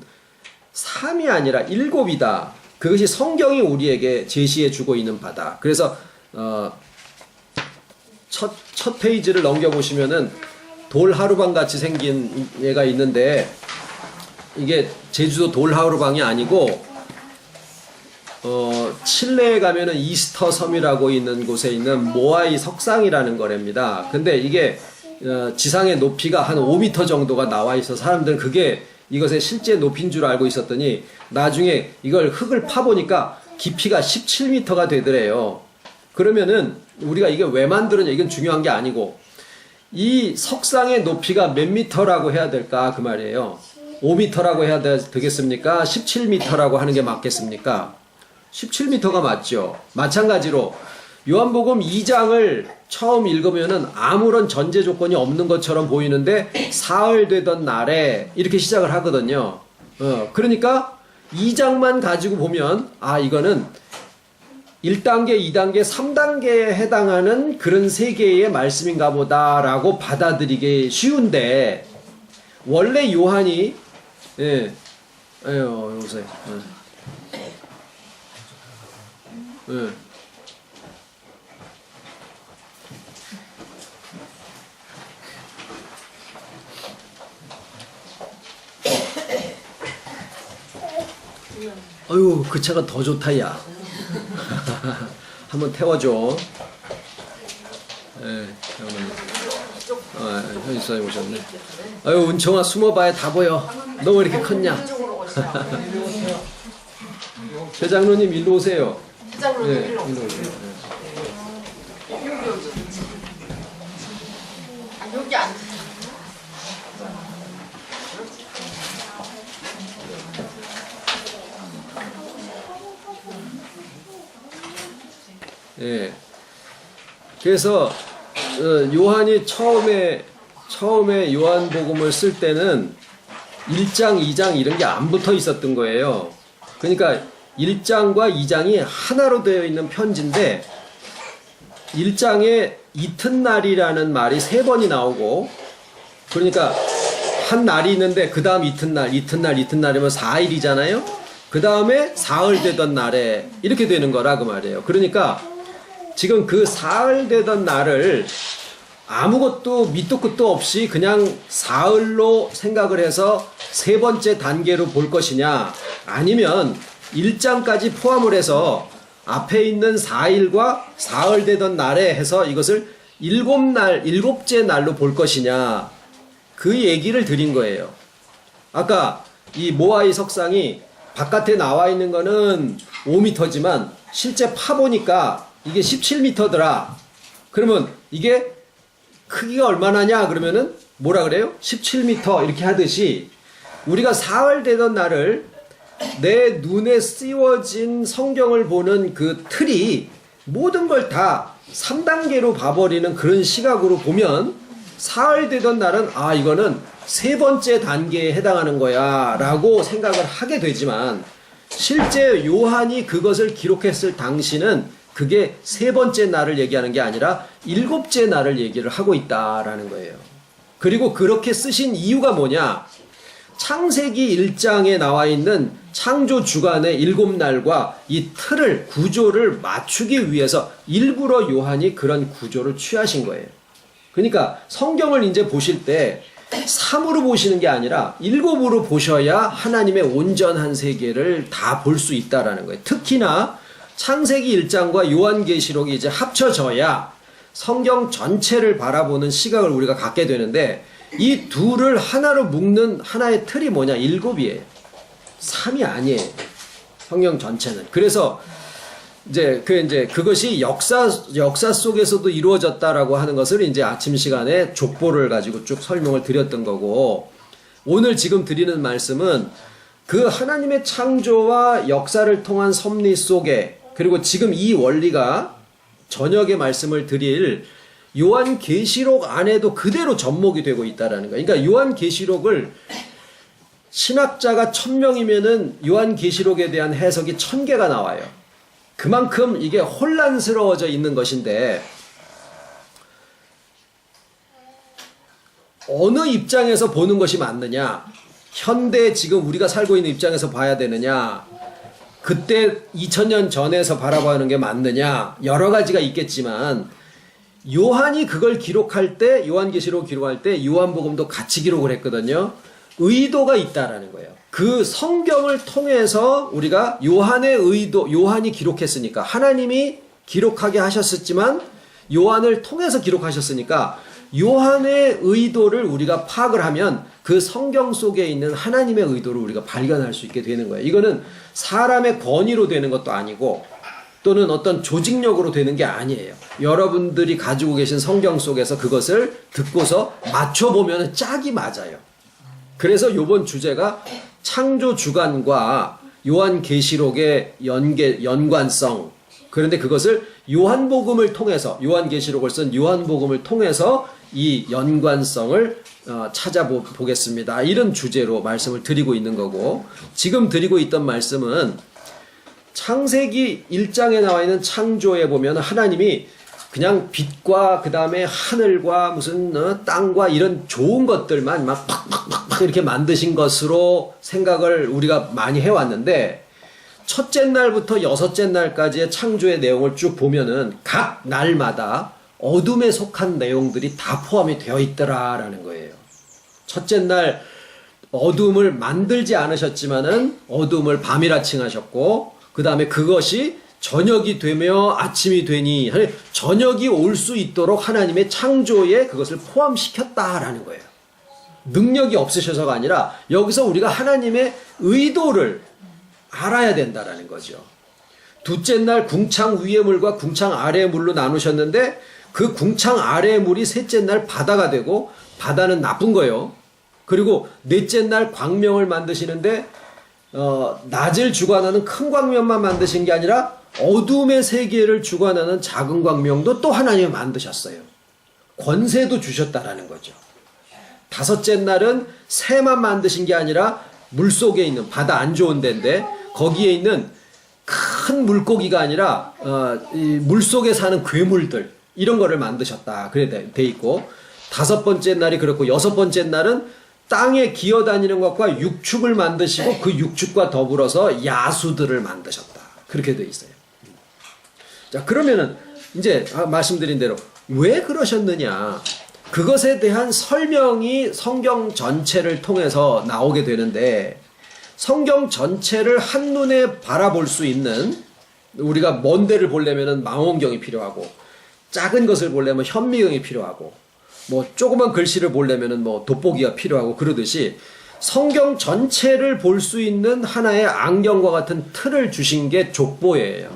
3이 아니라 7이다. 그것이 성경이 우리에게 제시해 주고 있는 바다. 그래서 첫 페이지를 넘겨보시면은 돌하루방 같이 생긴 얘가 있는데 이게 제주도 돌하루방이 아니고 칠레에 가면은 이스터 섬이라고 있는 곳에 있는 모아이 석상이라는 거랍니다. 근데 이게 지상의 높이가 한 5m 정도가 나와 있어 사람들은 그게 이것의 실제 높이인 줄 알고 있었더니 나중에 이걸 흙을 파보니까 깊이가 17m가 되더래요. 그러면은 우리가 이게 왜 만들었냐 이건 중요한 게 아니고 이 석상의 높이가 몇 미터라고 해야 될까 그 말이에요. 5m라고 해야 되겠습니까? 17m라고 하는 게 맞겠습니까? 17m가 맞죠. 마찬가지로 요한복음 2장을 처음 읽으면은 아무런 전제 조건이 없는 것처럼 보이는데 사흘 되던 날에 이렇게 시작을 하거든요. 그러니까 2장만 가지고 보면 아 이거는 1단계, 2단계, 3단계에 해당하는 그런 세계의 말씀인가 보다라고 받아들이기 쉬운데 원래 요한이 여보세요. 아유 그 차가 더 좋다 야. 한번 태워줘. 현지사님 오셨네. 아유 은총아 숨어봐야 다 보여. 너 왜 이렇게 컸냐? 대장로님 일로 오세요. 부장님 네, 일로 일로 오세요. 오세요. 여기. 아, 여기 앉으세요. 예. 그래서 요한이 처음에 요한복음을 쓸 때는 1장, 2장 이런 게 안 붙어 있었던 거예요. 그러니까 1장과 2장이 하나로 되어 있는 편지인데 1장에 이튿날이라는 말이 3번이 나오고 그러니까 한 날이 있는데 그 다음 이튿날이면 4일이잖아요. 그 다음에 사흘 되던 날에 이렇게 되는 거라 그 말이에요. 그러니까 지금 그 사흘 되던 날을 아무것도 밑도 끝도 없이 그냥 사흘로 생각을 해서 세 번째 단계로 볼 것이냐 아니면 1장까지 포함을 해서 앞에 있는 4일과 사흘 되던 날에 해서 이것을 일곱째 날로 볼 것이냐 그 얘기를 드린 거예요. 아까 이 모아이 석상이 바깥에 나와 있는 거는 5m지만 실제 파보니까 이게 17m더라. 그러면 이게 크기가 얼마나냐 그러면은 뭐라 그래요? 17m 이렇게 하듯이 우리가 사흘 되던 날을 내 눈에 씌워진 성경을 보는 그 틀이 모든 걸 다 3단계로 봐버리는 그런 시각으로 보면 사흘 되던 날은 아 이거는 세 번째 단계에 해당하는 거야 라고 생각을 하게 되지만 실제 요한이 그것을 기록했을 당시는 그게 세 번째 날을 얘기하는 게 아니라 일곱째 날을 얘기를 하고 있다라는 거예요. 그리고 그렇게 쓰신 이유가 뭐냐? 창세기 1장에 나와 있는 창조 주간의 7날과 이 틀을 구조를 맞추기 위해서 일부러 요한이 그런 구조를 취하신 거예요. 그러니까 성경을 이제 보실 때 3으로 보시는 게 아니라 7으로 보셔야 하나님의 온전한 세계를 다 볼 수 있다라는 거예요. 특히나 창세기 1장과 요한계시록이 이제 합쳐져야 성경 전체를 바라보는 시각을 우리가 갖게 되는데 이 둘을 하나로 묶는 하나의 틀이 뭐냐? 7이에요. 3이 아니에요. 성경 전체는. 그래서 이제 그것이 역사 속에서도 이루어졌다라고 하는 것을 이제 아침 시간에 족보를 가지고 쭉 설명을 드렸던 거고 오늘 지금 드리는 말씀은 그 하나님의 창조와 역사를 통한 섭리 속에 그리고 지금 이 원리가 저녁에 말씀을 드릴 요한계시록 안에도 그대로 접목이 되고 있다라는 거예요. 그러니까 요한계시록을 신학자가 1000명이면은 요한계시록에 대한 해석이 1000개가 나와요. 그만큼 이게 혼란스러워져 있는 것인데 어느 입장에서 보는 것이 맞느냐? 현대 지금 우리가 살고 있는 입장에서 봐야 되느냐? 그때 2000년 전에서 바라보는 게 맞느냐? 여러 가지가 있겠지만 요한이 그걸 기록할 때 요한계시록 기록할 때 요한복음도 같이 기록을 했거든요. 의도가 있다라는 거예요. 그 성경을 통해서 우리가 요한의 의도, 요한이 기록했으니까 하나님이 기록하게 하셨었지만 요한을 통해서 기록하셨으니까 요한의 의도를 우리가 파악을 하면 그 성경 속에 있는 하나님의 의도를 우리가 발견할 수 있게 되는 거예요. 이거는 사람의 권위로 되는 것도 아니고 또는 어떤 조직력으로 되는 게 아니에요. 여러분들이 가지고 계신 성경 속에서 그것을 듣고서 맞춰보면 짝이 맞아요. 그래서 이번 주제가 창조 주간과 요한계시록의 연관성. 그런데 그것을 요한복음을 통해서 요한계시록을 쓴 요한복음을 통해서 이 연관성을 찾아보겠습니다. 이런 주제로 말씀을 드리고 있는 거고 지금 드리고 있던 말씀은 창세기 1장에 나와 있는 창조에 보면 하나님이 그냥 빛과 그 다음에 하늘과 무슨 땅과 이런 좋은 것들만 막 이렇게 만드신 것으로 생각을 우리가 많이 해왔는데 첫째 날부터 여섯째 날까지의 창조의 내용을 쭉 보면은 각 날마다 어둠에 속한 내용들이 다 포함이 되어 있더라라는 거예요. 첫째 날 어둠을 만들지 않으셨지만은 어둠을 밤이라 칭하셨고 그 다음에 그것이 저녁이 되며 아침이 되니 저녁이 올 수 있도록 하나님의 창조에 그것을 포함시켰다라는 거예요. 능력이 없으셔서가 아니라 여기서 우리가 하나님의 의도를 알아야 된다라는 거죠. 둘째 날 궁창 위의 물과 궁창 아래의 물로 나누셨는데 그 궁창 아래의 물이 셋째 날 바다가 되고 바다는 나쁜 거예요. 그리고 넷째 날 광명을 만드시는데 낮을 주관하는 큰 광명만 만드신 게 아니라 어둠의 세계를 주관하는 작은 광명도 또 하나님이 만드셨어요. 권세도 주셨다라는 거죠. 다섯째 날은 새만 만드신 게 아니라 물속에 있는 바다 안 좋은 데인데 거기에 있는 큰 물고기가 아니라 이 물속에 사는 괴물들 이런 거를 만드셨다. 그래 돼 있고 다섯 번째 날이 그렇고 여섯 번째 날은 땅에 기어다니는 것과 육축을 만드시고 그 육축과 더불어서 야수들을 만드셨다. 그렇게 돼 있어요. 자, 그러면은 이제 말씀드린 대로 왜 그러셨느냐? 그것에 대한 설명이 성경 전체를 통해서 나오게 되는데 성경 전체를 한눈에 바라볼 수 있는 우리가 먼 데를 보려면은 망원경이 필요하고 작은 것을 보려면 현미경이 필요하고 뭐 조그만 글씨를 보려면은 뭐 돋보기가 필요하고 그러듯이 성경 전체를 볼 수 있는 하나의 안경과 같은 틀을 주신 게 족보예요.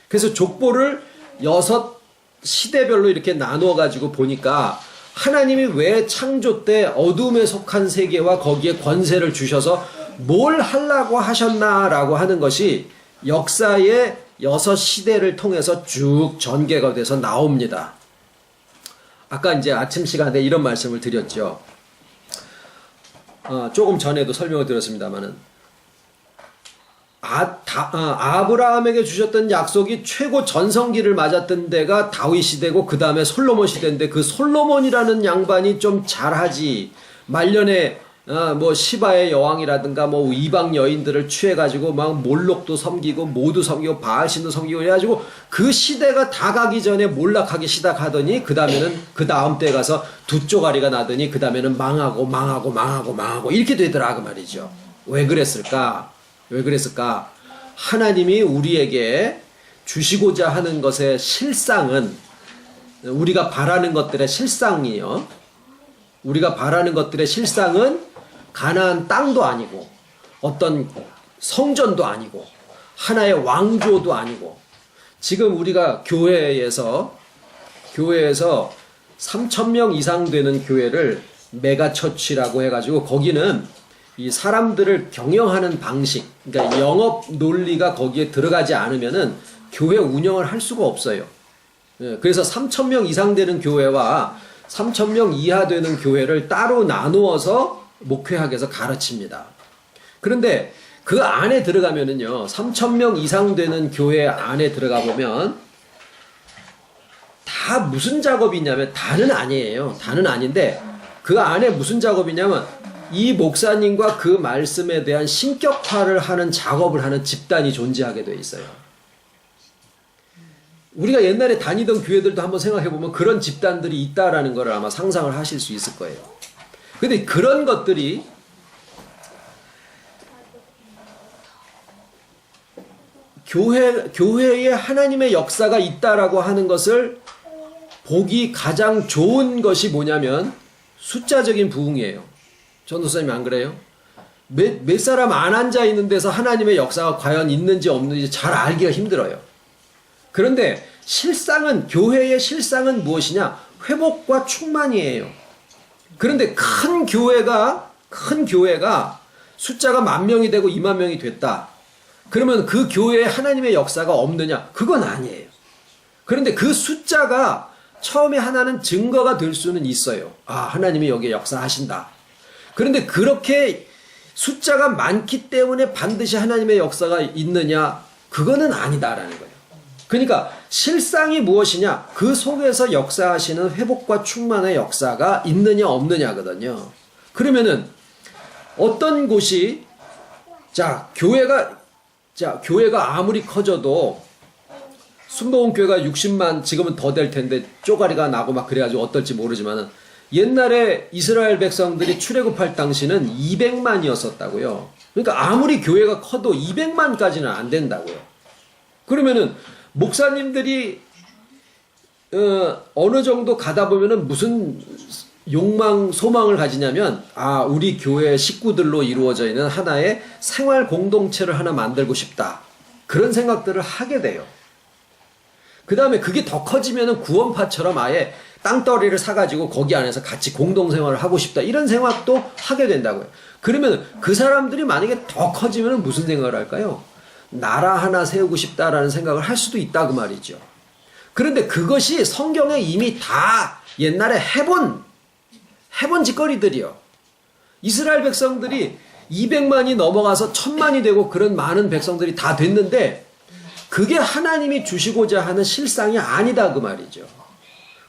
그래서 족보를 6 시대별로 이렇게 나누어 가지고 보니까 하나님이 왜 창조 때 어둠에 속한 세계와 거기에 권세를 주셔서 뭘 하려고 하셨나라고 하는 것이 역사의 6 시대를 통해서 쭉 전개가 돼서 나옵니다. 아까 이제 아침 시간에 이런 말씀을 드렸죠. 조금 전에도 설명을 드렸습니다만은 아브라함에게 주셨던 약속이 최고 전성기를 맞았던 데가 다윗 시대고 그 다음에 솔로몬 시대인데 그 솔로몬이라는 양반이 좀 잘하지 말년에 뭐 시바의 여왕이라든가 뭐 이방 여인들을 취해가지고 막 몰록도 섬기고 모두 섬기고 바알신도 섬기고 해가지고 그 시대가 다 가기 전에 몰락하기 시작하더니 그 다음에는 그 다음 때에 가서 두 쪼가리가 나더니 그 다음에는 망하고 이렇게 되더라 그 말이죠. 왜 그랬을까? 왜 그랬을까? 하나님이 우리에게 주시고자 하는 것의 실상은 우리가 바라는 것들의 실상이요. 우리가 바라는 것들의 실상은 가나안 땅도 아니고 어떤 성전도 아니고 하나의 왕조도 아니고 지금 우리가 교회에서 3,000명 이상 되는 교회를 메가처치라고 해가지고 거기는 이 사람들을 경영하는 방식, 그러니까 영업 논리가 거기에 들어가지 않으면은 교회 운영을 할 수가 없어요. 그래서 3,000명 이상 되는 교회와 3,000명 이하 되는 교회를 따로 나누어서 목회학에서 가르칩니다. 그런데 그 안에 들어가면은요, 3,000명 이상 되는 교회 안에 들어가 보면 다 무슨 작업이 있냐면 다는 아니에요. 다는 아닌데 그 안에 무슨 작업이냐면 이 목사님과 그 말씀에 대한 신격화를 하는 작업을 하는 집단이 존재하게 돼 있어요. 우리가 옛날에 다니던 교회들도 한번 생각해보면 그런 집단들이 있다라는 걸 아마 상상을 하실 수 있을 거예요. 근데 그런 것들이 교회에 하나님의 역사가 있다라고 하는 것을 보기 가장 좋은 것이 뭐냐면 숫자적인 부흥이에요. 전도사님 안 그래요? 몇 사람 안 앉아 있는 데서 하나님의 역사가 과연 있는지 없는지 잘 알기가 힘들어요. 그런데 실상은 교회의 실상은 무엇이냐? 회복과 충만이에요. 그런데 큰 교회가 숫자가 10,000명이 되고 20,000명이 됐다. 그러면 그 교회에 하나님의 역사가 없느냐? 그건 아니에요. 그런데 그 숫자가 처음에 하나는 증거가 될 수는 있어요. 하나님이 여기에 역사하신다. 그런데 그렇게 숫자가 많기 때문에 반드시 하나님의 역사가 있느냐? 그거는 아니다라는 거예요. 그러니까 실상이 무엇이냐? 그 속에서 역사하시는 회복과 충만의 역사가 있느냐 없느냐거든요. 그러면은 어떤 곳이 교회가 아무리 커져도 순복음 교회가 60만 지금은 더 될 텐데 쪼가리가 나고 막 그래가지고 어떨지 모르지만은 옛날에 이스라엘 백성들이 출애굽할 당시는 200만이었었다고요. 그러니까 아무리 교회가 커도 200만까지는 안 된다고요. 그러면은 목사님들이 어느 정도 가다 보면은 무슨 욕망, 소망을 가지냐면, 아, 우리 교회 식구들로 이루어져 있는 하나의 생활 공동체를 하나 만들고 싶다. 그런 생각들을 하게 돼요. 그 다음에 그게 더 커지면은 구원파처럼 아예 땅덩어리를 사가지고 거기 안에서 같이 공동생활을 하고 싶다. 이런 생각도 하게 된다고요. 그러면 그 사람들이 만약에 더 커지면 무슨 생각을 할까요? 나라 하나 세우고 싶다라는 생각을 할 수도 있다 그 말이죠. 그런데 그것이 성경에 이미 다 옛날에 해본 짓거리들이요. 이스라엘 백성들이 200만이 넘어가서 1000만이 되고 그런 많은 백성들이 다 됐는데 그게 하나님이 주시고자 하는 실상이 아니다 그 말이죠.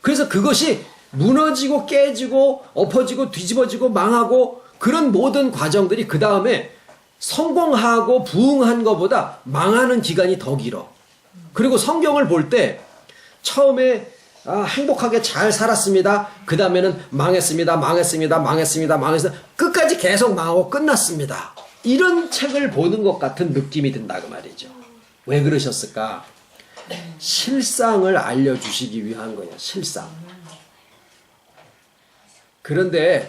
그래서 그것이 무너지고 깨지고 엎어지고 뒤집어지고 망하고 그런 모든 과정들이 그 다음에 성공하고 부흥한 것보다 망하는 기간이 더 길어. 그리고 성경을 볼 때 처음에 행복하게 잘 살았습니다. 그 다음에는 망했습니다. 끝까지 계속 망하고 끝났습니다. 이런 책을 보는 것 같은 느낌이 든다 그 말이죠. 왜 그러셨을까? 실상을 알려주시기 위한 거예요. 실상. 그런데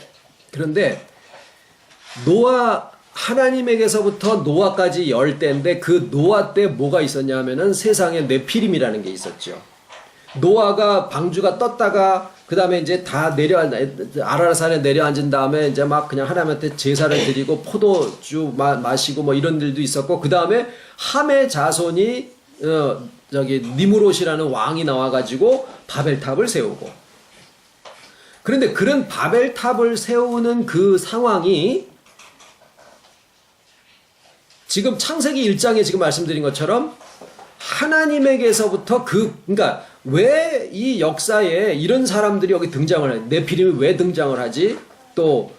하나님에게서부터 노아까지 10대인데 그 노아 때 뭐가 있었냐 하면은 세상에 네피림이라는 게 있었죠. 노아가 방주가 떴다가 그 다음에 이제 다 아라라산에 내려앉은 다음에 이제 막 그냥 하나님한테 제사를 드리고 포도주 마시고 뭐 이런 일도 있었고 그 다음에 함의 자손이 니무롯이라는 왕이 나와가지고 바벨탑을 세우고 그런데 그런 바벨탑을 세우는 그 상황이 지금 창세기 1장에 지금 말씀드린 것처럼 하나님에게서부터 그러니까 왜 이 역사에 이런 사람들이 여기 등장을 해? 네피림이 왜 등장을 하지? 또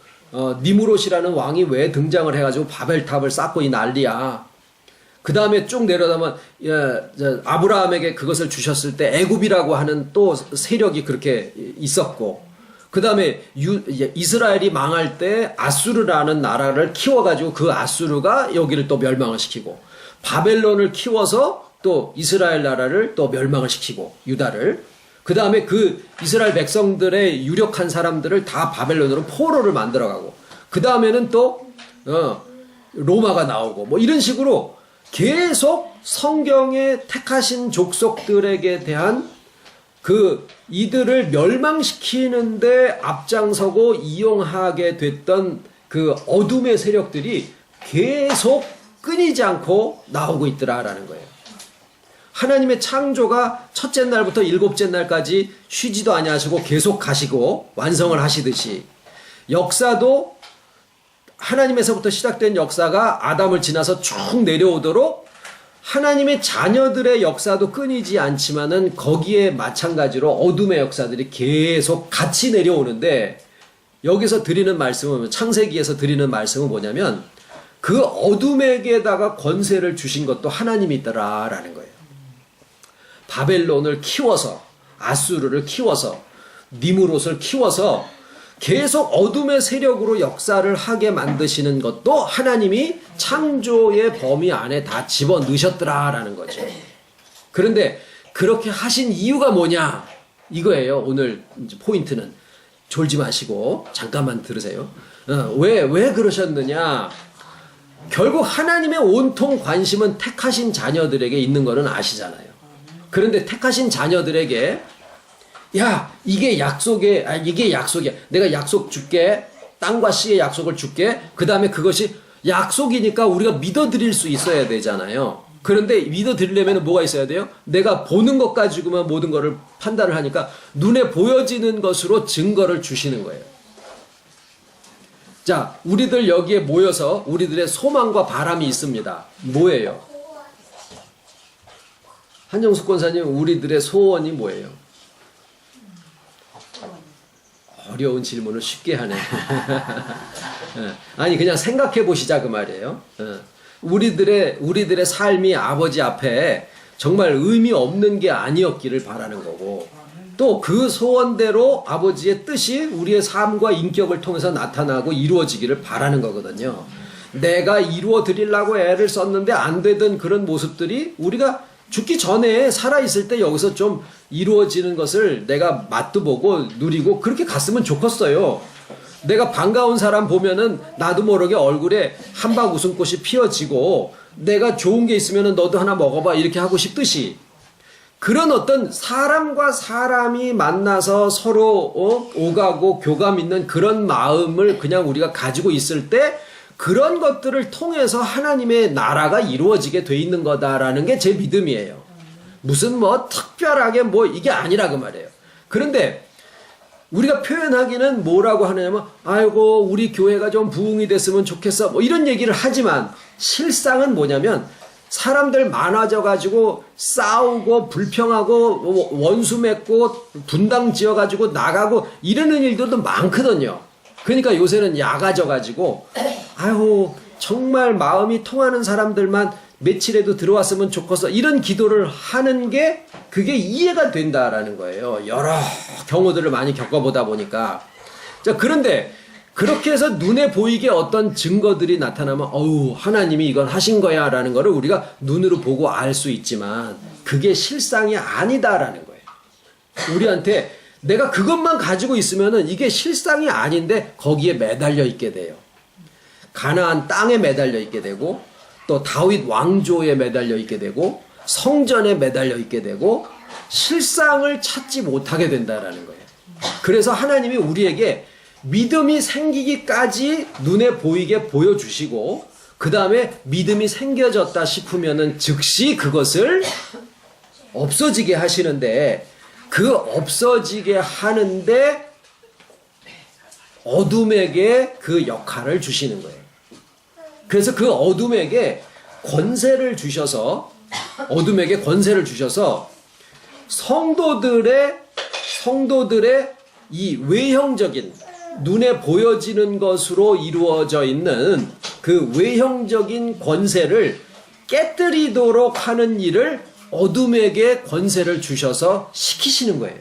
니무롯이라는 왕이 왜 등장을 해가지고 바벨탑을 쌓고 이 난리야. 그 다음에 쭉 내려가면 아브라함에게 그것을 주셨을 때 애굽이라고 하는 또 세력이 그렇게 있었고 그 다음에 이스라엘이 망할 때 아수르라는 나라를 키워가지고 그 아수르가 여기를 또 멸망을 시키고 바벨론을 키워서 또 이스라엘 나라를 또 멸망을 시키고 유다를 그 다음에 그 이스라엘 백성들의 유력한 사람들을 다 바벨론으로 포로를 만들어가고 그 다음에는 또 로마가 나오고 뭐 이런 식으로 계속 성경에 택하신 족속들에게 대한 이들을 멸망시키는데 앞장서고 이용하게 됐던 그 어둠의 세력들이 계속 끊이지 않고 나오고 있더라라는 거예요. 하나님의 창조가 첫째 날부터 일곱째 날까지 쉬지도 아니하시고 계속 가시고 완성을 하시듯이 역사도 하나님에서부터 시작된 역사가 아담을 지나서 쭉 내려오도록 하나님의 자녀들의 역사도 끊이지 않지만은 거기에 마찬가지로 어둠의 역사들이 계속 같이 내려오는데 여기서 드리는 말씀은 창세기에서 드리는 말씀은 뭐냐면 그 어둠에게다가 권세를 주신 것도 하나님이 있더라라는 거예요. 바벨론을 키워서 아수르를 키워서 니무롯을 키워서 계속 어둠의 세력으로 역사를 하게 만드시는 것도 하나님이 창조의 범위 안에 다 집어넣으셨더라라는 거죠. 그런데 그렇게 하신 이유가 뭐냐? 이거예요. 오늘 이제 포인트는 졸지 마시고 잠깐만 들으세요. 왜 그러셨느냐? 결국 하나님의 온통 관심은 택하신 자녀들에게 있는 거는 아시잖아요. 그런데 택하신 자녀들에게 이게 약속이야. 내가 약속 줄게. 땅과 씨의 약속을 줄게. 그 다음에 그것이 약속이니까 우리가 믿어드릴 수 있어야 되잖아요. 그런데 믿어드리려면 뭐가 있어야 돼요? 내가 보는 것 가지고만 모든 것을 판단을 하니까 눈에 보여지는 것으로 증거를 주시는 거예요. 자, 우리들 여기에 모여서 우리들의 소망과 바람이 있습니다. 뭐예요? 한정숙 권사님, 우리들의 소원이 뭐예요? 어려운 질문을 쉽게 하네. 아니, 그냥 생각해 보시자 그 말이에요. 우리들의 삶이 아버지 앞에 정말 의미 없는 게 아니었기를 바라는 거고, 또 그 소원대로 아버지의 뜻이 우리의 삶과 인격을 통해서 나타나고 이루어지기를 바라는 거거든요. 내가 이루어 드리려고 애를 썼는데 안 되던 그런 모습들이 우리가 죽기 전에 살아있을 때 여기서 좀 이루어지는 것을 내가 맛도 보고 누리고 그렇게 갔으면 좋겠어요. 내가 반가운 사람 보면은 나도 모르게 얼굴에 한방 웃음꽃이 피어지고 내가 좋은 게 있으면은 너도 하나 먹어봐 이렇게 하고 싶듯이 그런 어떤 사람과 사람이 만나서 서로 오가고 교감 있는 그런 마음을 그냥 우리가 가지고 있을 때 그런 것들을 통해서 하나님의 나라가 이루어지게 돼 있는 거다라는 게 제 믿음이에요. 무슨 뭐 특별하게 뭐 이게 아니라 그 말이에요. 그런데 우리가 표현하기는 뭐라고 하느냐면 아이고 우리 교회가 좀 부흥이 됐으면 좋겠어 뭐 이런 얘기를 하지만 실상은 뭐냐면 사람들 많아져 가지고 싸우고 불평하고 원수 맺고 분당 지어 가지고 나가고 이러는 일들도 많거든요. 그러니까 요새는 야가져 가지고 아유 정말 마음이 통하는 사람들만 며칠에도 들어왔으면 좋겠어 이런 기도를 하는 게 그게 이해가 된다라는 거예요. 여러 경우들을 많이 겪어보다 보니까. 자, 그런데 그렇게 해서 눈에 보이게 어떤 증거들이 나타나면 어우 하나님이 이건 하신 거야 라는 거를 우리가 눈으로 보고 알 수 있지만 그게 실상이 아니다라는 거예요. 우리한테 내가 그것만 가지고 있으면은 이게 실상이 아닌데 거기에 매달려 있게 돼요. 가나안 땅에 매달려 있게 되고 또 다윗 왕조에 매달려 있게 되고 성전에 매달려 있게 되고 실상을 찾지 못하게 된다라는 거예요. 그래서 하나님이 우리에게 믿음이 생기기까지 눈에 보이게 보여주시고 그 다음에 믿음이 생겨졌다 싶으면은 즉시 그것을 없어지게 하시는데 그 없어지게 하는데 어둠에게 그 역할을 주시는 거예요. 그래서 그 어둠에게 권세를 주셔서 성도들의 이 외형적인 눈에 보여지는 것으로 이루어져 있는 그 외형적인 권세를 깨뜨리도록 하는 일을 어둠에게 권세를 주셔서 시키시는 거예요.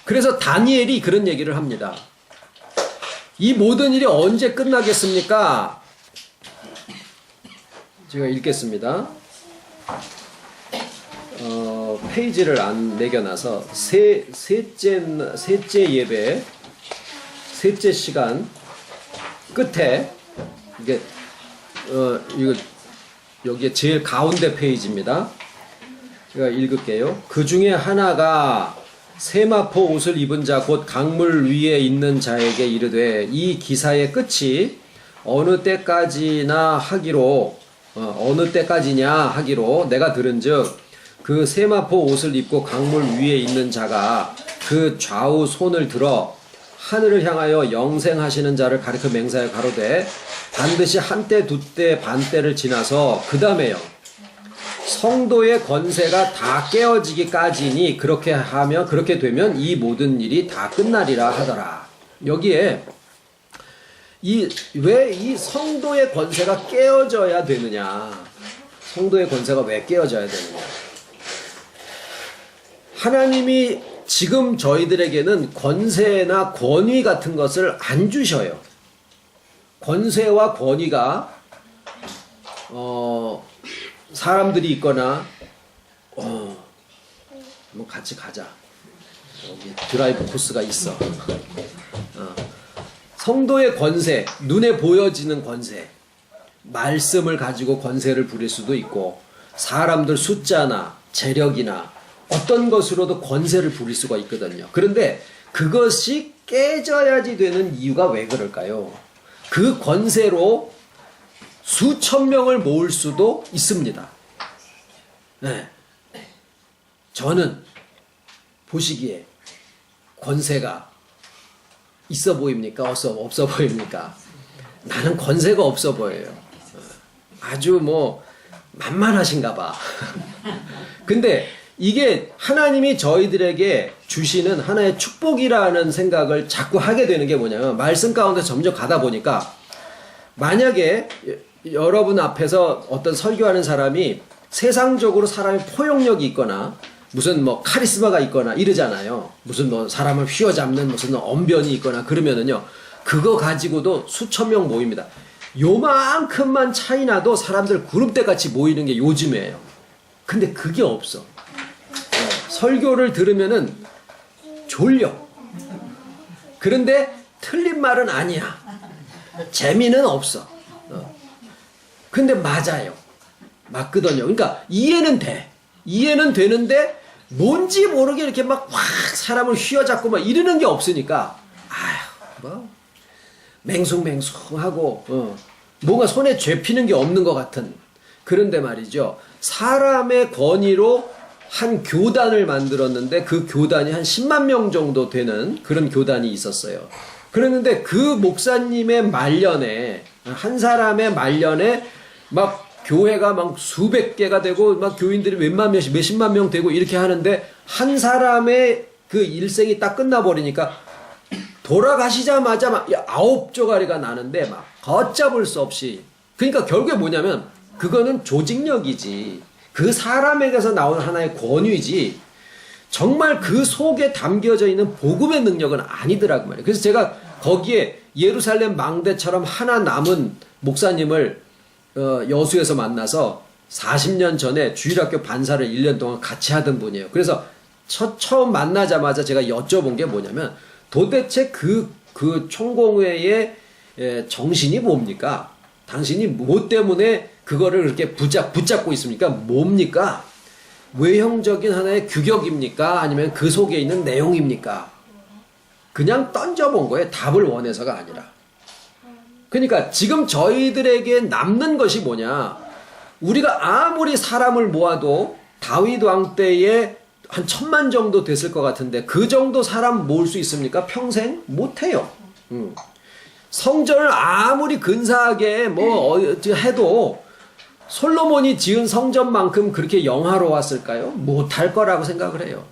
그래서 다니엘이 그런 얘기를 합니다. 이 모든 일이 언제 끝나겠습니까? 제가 읽겠습니다. 페이지를 안 매겨놔서 셋째 예배, 셋째 시간 끝에 이게 이거 여기에 제일 가운데 페이지입니다. 제가 읽을게요. 그 중에 하나가 세마포 옷을 입은 자 곧 강물 위에 있는 자에게 이르되 이 기사의 끝이 어느 때까지냐 하기로 내가 들은즉 그 세마포 옷을 입고 강물 위에 있는 자가 그 좌우 손을 들어 하늘을 향하여 영생하시는 자를 가리켜 맹세하여 가로되 반드시 한때 두때 반때를 지나서 그 다음에요 성도의 권세가 다 깨어지기까지니 그렇게 되면 이 모든 일이 다 끝나리라 하더라. 여기에 왜 이 성도의 권세가 깨어져야 되느냐? 성도의 권세가 왜 깨어져야 되느냐? 하나님이 지금 저희들에게는 권세나 권위 같은 것을 안 주셔요. 권세와 권위가 사람들이 있거나 뭐 같이 가자. 여기 드라이브 코스가 있어. 성도의 권세, 눈에 보여지는 권세, 말씀을 가지고 권세를 부릴 수도 있고 사람들 숫자나 재력이나 어떤 것으로도 권세를 부릴 수가 있거든요. 그런데 그것이 깨져야지 되는 이유가 왜 그럴까요? 그 권세로 수천 명을 모을 수도 있습니다. 네. 저는 보시기에 권세가 있어 보입니까? 없어 보입니까? 나는 권세가 없어 보여요. 아주 뭐 만만하신가 봐. 근데 이게 하나님이 저희들에게 주시는 하나의 축복이라는 생각을 자꾸 하게 되는 게 뭐냐면 말씀 가운데 점점 가다 보니까 만약에 여러분 앞에서 어떤 설교하는 사람이 세상적으로 사람의 포용력이 있거나 무슨 뭐 카리스마가 있거나 이러잖아요. 무슨 뭐 사람을 휘어잡는 무슨 언변이 있거나 그러면은요. 그거 가지고도 수천 명 모입니다. 요만큼만 차이 나도 사람들 구름대같이 모이는 게 요즘이에요. 근데 그게 없어. 설교를 들으면은 졸려. 그런데 틀린 말은 아니야. 재미는 없어. 근데 맞아요. 맞거든요. 그러니까 이해는 돼. 이해는 되는데 뭔지 모르게 이렇게 막 확 사람을 휘어잡고 막 이러는 게 없으니까 아휴 뭐 맹숭맹숭하고 뭔가 손에 쥐피는 게 없는 것 같은. 그런데 말이죠. 사람의 권위로 한 교단을 만들었는데 그 교단이 한 10만 명 정도 되는 그런 교단이 있었어요. 그랬는데 그 목사님의 말년에 한 사람의 말년에 막 교회가 막 수백 개가 되고 막 교인들이 몇만 명씩 몇십만 명 되고 이렇게 하는데 한 사람의 그 일생이 딱 끝나버리니까 돌아가시자마자 막 9조가리가 나는데 막 걷잡을 수 없이. 그러니까 결국에 뭐냐면 그거는 조직력이지. 그 사람에게서 나오는 하나의 권위지. 정말 그 속에 담겨져 있는 복음의 능력은 아니더라고 말이에요. 그래서 제가 거기에 예루살렘 망대처럼 하나 남은 목사님을 여수에서 만나서 40년 전에 주일학교 반사를 1년 동안 같이 하던 분이에요. 그래서 처음 만나자마자 제가 여쭤본 게 뭐냐면 도대체 그 총공회의 정신이 뭡니까? 당신이 뭐 때문에 그거를 그렇게 붙잡고 있습니까? 뭡니까? 외형적인 하나의 규격입니까? 아니면 그 속에 있는 내용입니까? 그냥 던져본 거예요. 답을 원해서가 아니라. 그러니까 지금 저희들에게 남는 것이 뭐냐? 우리가 아무리 사람을 모아도 다윗 왕 때에 한 1000만 정도 됐을 것 같은데 그 정도 사람 모을 수 있습니까? 평생? 못해요. 성전을 아무리 근사하게 해도 솔로몬이 지은 성전만큼 그렇게 영화로웠을까요? 못할 거라고 생각을 해요.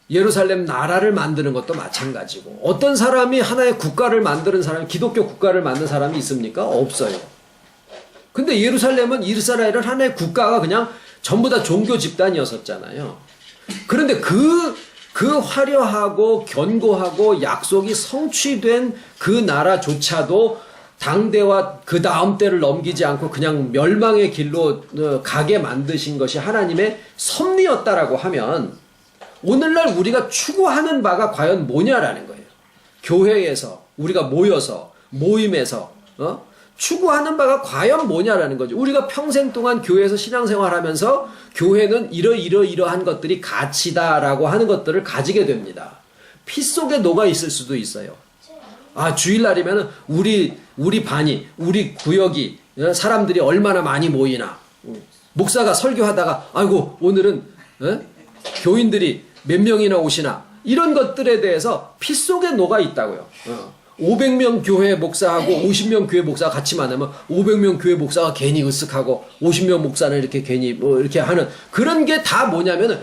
예루살렘 나라를 만드는 것도 마찬가지고 어떤 사람이 하나의 국가를 만드는 사람이 기독교 국가를 만든 사람이 있습니까? 없어요. 근데 예루살렘은 이스라엘은 하나의 국가가 그냥 전부 다 종교 집단이었었잖아요. 그런데 그 화려하고 견고하고 약속이 성취된 그 나라조차도 당대와 그 다음 때를 넘기지 않고 그냥 멸망의 길로 가게 만드신 것이 하나님의 섭리였다라고 하면 오늘날 우리가 추구하는 바가 과연 뭐냐라는 거예요. 교회에서 우리가 모여서 모임에서 추구하는 바가 과연 뭐냐라는 거죠. 우리가 평생 동안 교회에서 신앙생활하면서 교회는 이러이러한 것들이 가치다라고 하는 것들을 가지게 됩니다. 피 속에 녹아 있을 수도 있어요. 아, 주일날이면 우리 반이 우리 구역이 사람들이 얼마나 많이 모이나. 목사가 설교하다가 아이고 오늘은 교인들이 몇 명이나 오시나 이런 것들에 대해서 피 속에 녹아 있다고요. 500명 교회 목사하고 50명 교회 목사가 같이 만나면 500명 교회 목사가 괜히 으쓱하고 50명 목사는 이렇게 괜히 이렇게 하는 그런 게 다 뭐냐면은